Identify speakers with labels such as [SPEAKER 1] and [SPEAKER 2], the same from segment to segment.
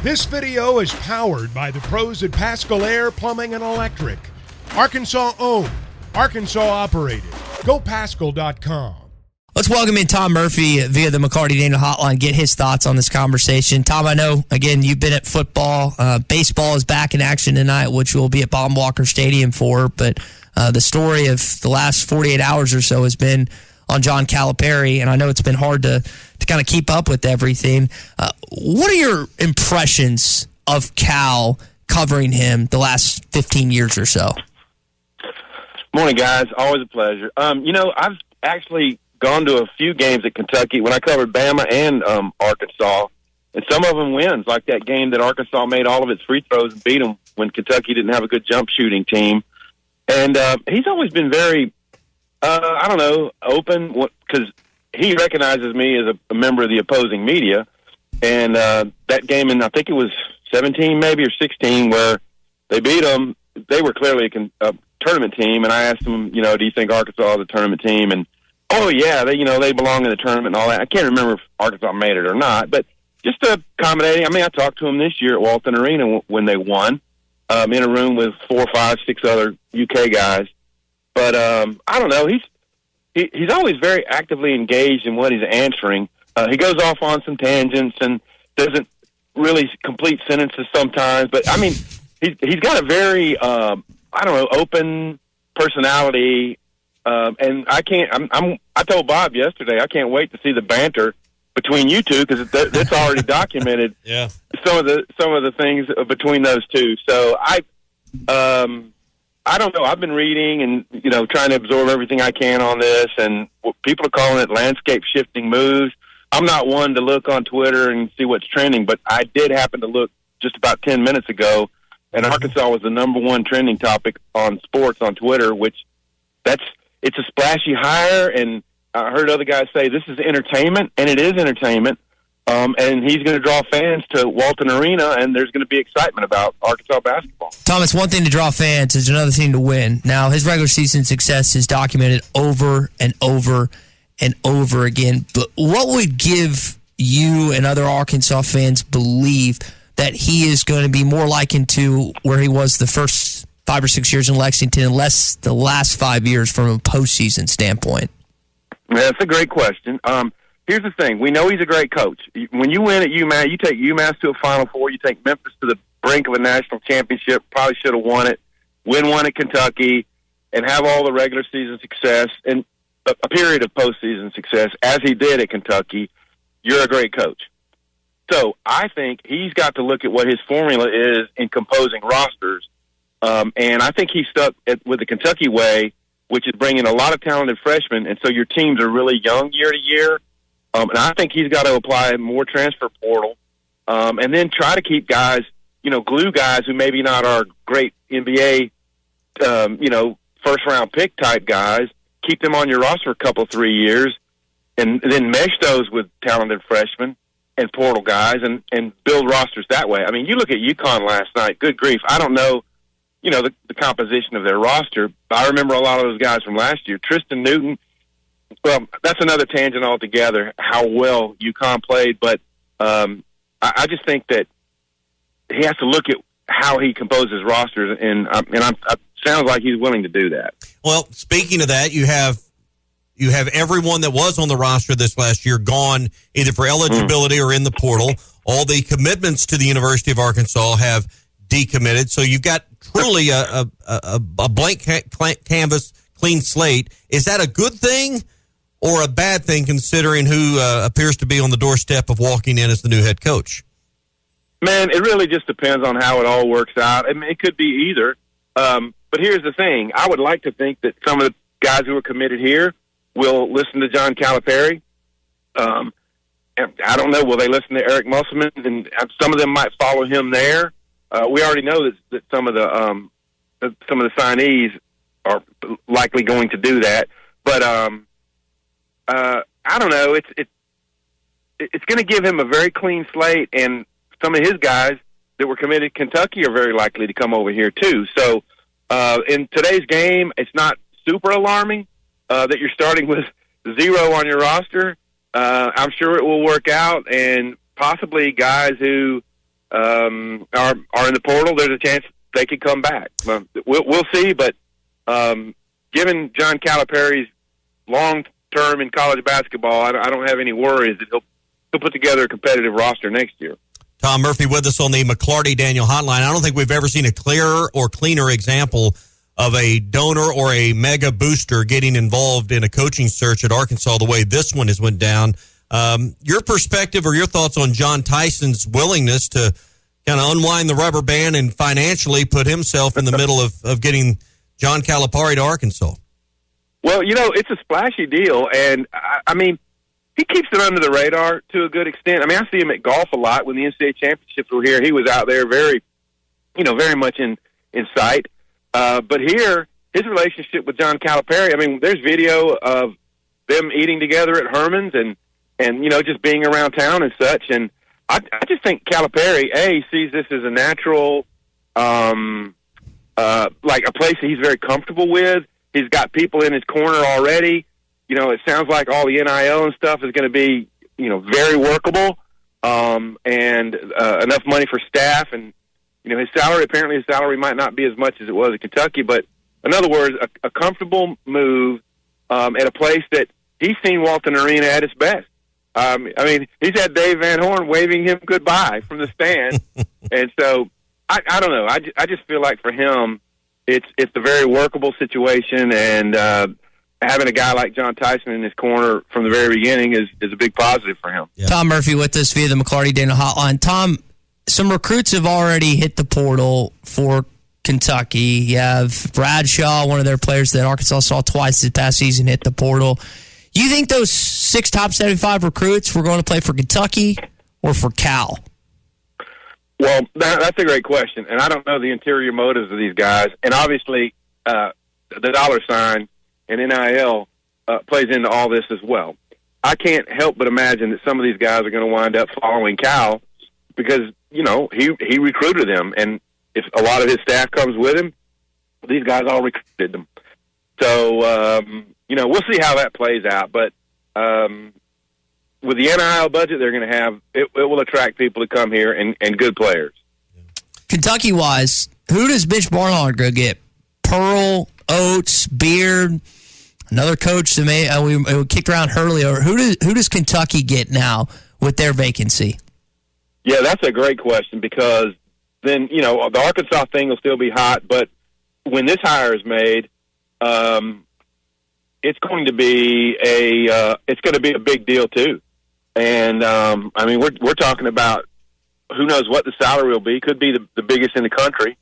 [SPEAKER 1] This video is powered by the pros at Pascal Air Plumbing and Electric. Arkansas owned, Arkansas operated. GoPascal.com.
[SPEAKER 2] Let's welcome in Tom Murphy via the McCarty-Daniel hotline, get his thoughts on this conversation. Tom, I know, again, you've been at football. Baseball is back in action tonight, which we'll be at Baum Walker Stadium for. But the story of the last 48 hours or so has been on John Calipari, and I know it's been hard to kind of keep up with everything. What are your impressions of Cal covering him the last 15 years or so?
[SPEAKER 3] Morning, guys. Always a pleasure. I've actually gone to a few games at Kentucky when I covered Bama and Arkansas, and some of them wins, like that game that Arkansas made all of its free throws and beat them when Kentucky didn't have a good jump shooting team. And he's always been very, open, because he recognizes me as a member of the opposing media. And that game in, I think it was 17 maybe or 16, where they beat them, they were clearly a tournament team. And I asked them, do you think Arkansas is a tournament team? And, oh, yeah, they belong in the tournament and all that. I can't remember if Arkansas made it or not, but just accommodating. I mean, I talked to him this year at Walton Arena when they won, in a room with 4, 5, 6 other UK guys. But I don't know. He's always very actively engaged in what he's answering. He goes off on some tangents and doesn't really complete sentences sometimes. But, I mean, he's got a very, open personality. And I told Bob yesterday, I can't wait to see the banter between you two, because it's already documented.
[SPEAKER 4] Yeah.
[SPEAKER 3] Some of the things between those two. So I don't know. I've been reading and, trying to absorb everything I can on this, and people are calling it landscape shifting moves. I'm not one to look on Twitter and see what's trending, but I did happen to look just about 10 minutes ago, and Arkansas was the number one trending topic on sports on Twitter, which it's a splashy hire, and I heard other guys say this is entertainment, and it is entertainment. And he's going to draw fans to Walton Arena, and there's going to be excitement about Arkansas basketball.
[SPEAKER 2] Tom, it's one thing to draw fans, it's another thing to win. Now, his regular season success is documented over and over and over again. But what would give you and other Arkansas fans believe that he is going to be more likened to where he was the first 5 or 6 years in Lexington, and less the last 5 years from a postseason standpoint?
[SPEAKER 3] That's a great question. Here's the thing. We know he's a great coach. When you win at UMass, you take UMass to a Final Four, you take Memphis to the brink of a national championship, probably should have won it, win one at Kentucky, and have all the regular season success and a period of postseason success, as he did at Kentucky. You're a great coach. So I think he's got to look at what his formula is in composing rosters. And I think he stuck with the Kentucky way, which is bringing a lot of talented freshmen, and so your teams are really young year to year. And I think he's got to apply more transfer portal, and then try to keep guys, glue guys who maybe not are great NBA, first-round pick type guys, keep them on your roster a couple, 3 years, and then mesh those with talented freshmen and portal guys and build rosters that way. I mean, you look at UConn last night, good grief. I don't know, the composition of their roster. I remember a lot of those guys from last year. Tristan Newton, well, that's another tangent altogether, how well UConn played. But I just think that he has to look at how he composes rosters, and it sounds like he's willing to do that.
[SPEAKER 4] Well, speaking of that, you have everyone that was on the roster this last year gone either for eligibility or in the portal. All the commitments to the University of Arkansas have decommitted. So you've got truly a blank canvas, clean slate. Is that a good thing or a bad thing, considering who appears to be on the doorstep of walking in as the new head coach?
[SPEAKER 3] Man, it really just depends on how it all works out. I mean, it could be either. But here's the thing. I would like to think that some of the guys who are committed here will listen to John Calipari. And I don't know. Will they listen to Eric Musselman? And some of them might follow him there. We already know that some of the signees are likely going to do that. But I don't know. It's going to give him a very clean slate, and some of his guys that were committed to Kentucky are very likely to come over here too. So in today's game, it's not super alarming that you're starting with 0 on your roster. I'm sure it will work out, and possibly guys who are in the portal, there's a chance they could come back. We'll see, but given John Calipari's long term in college basketball, I don't have any worries that he'll put together a competitive roster next year.
[SPEAKER 4] Tom Murphy with us on the McClarty-Daniel hotline. I don't think we've ever seen a clearer or cleaner example of a donor or a mega booster getting involved in a coaching search at Arkansas the way this one has went down. Your perspective or your thoughts on John Tyson's willingness to kind of unwind the rubber band and financially put himself in the middle of getting John Calipari to Arkansas?
[SPEAKER 3] Well, it's a splashy deal, and I mean, he keeps it under the radar to a good extent. I mean, I see him at golf a lot. When the NCAA championships were here, he was out there very much in sight. But here, his relationship with John Calipari, I mean, there's video of them eating together at Herman's and just being around town and such. And I just think Calipari, sees this as a natural, like a place that he's very comfortable with. He's got people in his corner already. It sounds like all the NIL and stuff is going to be, very workable, and enough money for staff. And, his salary might not be as much as it was at Kentucky. But in other words, a comfortable move at a place that he's seen Walton Arena at its best. I mean, he's had Dave Van Horn waving him goodbye from the stand. And so I don't know. I just feel like for him, it's a very workable situation, and having a guy like John Tyson in his corner from the very beginning is a big positive for him.
[SPEAKER 2] Yeah. Tom Murphy with us via the McClarty-Daniel hotline. Tom, some recruits have already hit the portal for Kentucky. You have Bradshaw, one of their players that Arkansas saw twice this past season, hit the portal. You think those 6 top 75 recruits were going to play for Kentucky or for Cal?
[SPEAKER 3] Well, that's a great question, and I don't know the interior motives of these guys. And obviously, the dollar sign and NIL plays into all this as well. I can't help but imagine that some of these guys are going to wind up following Cal because, he recruited them. And if a lot of his staff comes with him, these guys all recruited them. So, we'll see how that plays out. But with the NIL budget they're going to have, it will attract people to come here and good players.
[SPEAKER 2] Kentucky-wise, who does Mitch Barnhart go get? Pearl, Oates, Beard, another coach that we kicked around earlier. Who does Kentucky get now with their vacancy?
[SPEAKER 3] Yeah, that's a great question because then, the Arkansas thing will still be hot, but when this hire is made, it's going to be a big deal too. And I mean, we're talking about who knows what the salary will be. Could be the biggest in the country,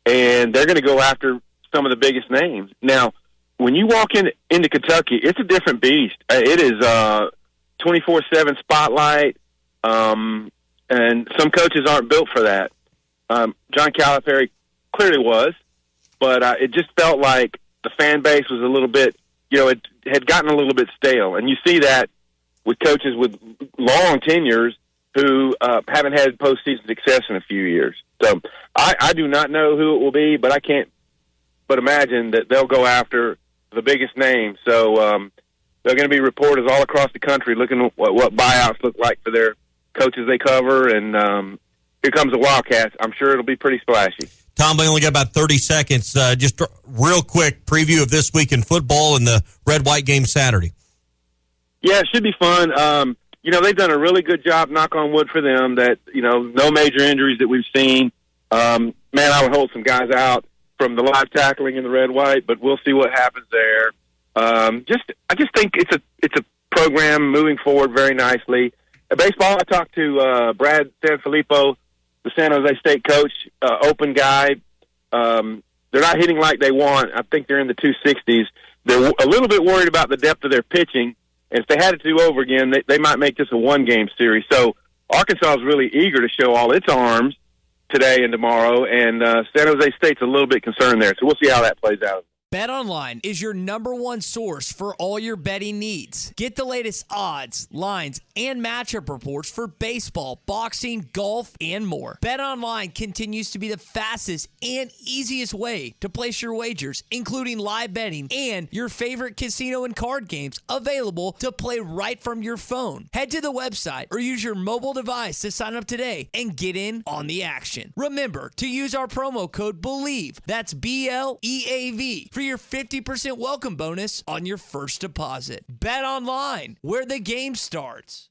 [SPEAKER 3] and they're going to go after some of the biggest names. Now, when you walk into Kentucky, it's a different beast. It is 24/7 spotlight, and some coaches aren't built for that. John Calipari clearly was, but it just felt like the fan base was a little bit, it had gotten a little bit stale. And you see that with coaches with long tenures who haven't had postseason success in a few years. So I do not know who it will be, but I can't but imagine that they'll go after the biggest names. So there are going to be reporters all across the country looking at what buyouts look like for their coaches they cover, and here comes the Wildcats. I'm sure it'll be pretty splashy.
[SPEAKER 4] Tom, we only got about 30 seconds. Just a real quick preview of this week in football and the red-white game Saturday.
[SPEAKER 3] Yeah, it should be fun. They've done a really good job, knock on wood for them, that, no major injuries that we've seen. Man, I would hold some guys out from the live tackling in the red-white, but we'll see what happens there. I just think it's a program moving forward very nicely. Baseball, I talked to Brad Sanfilippo, the San Jose State coach, open guy. They're not hitting like they want. I think they're in the 260s. They're a little bit worried about the depth of their pitching. And if they had to do over again, they might make this a one-game series. So Arkansas is really eager to show all its arms today and tomorrow, and San Jose State's a little bit concerned there. So we'll see how that plays out.
[SPEAKER 5] BetOnline is your number one source for all your betting needs. Get the latest odds, lines, and matchup reports for baseball, boxing, golf, and more. BetOnline continues to be the fastest and easiest way to place your wagers, including live betting and your favorite casino and card games available to play right from your phone. Head to the website or use your mobile device to sign up today and get in on the action. Remember to use our promo code BELIEVE, that's BLEAV, for your 50% welcome bonus on your first deposit. Bet online, where the game starts.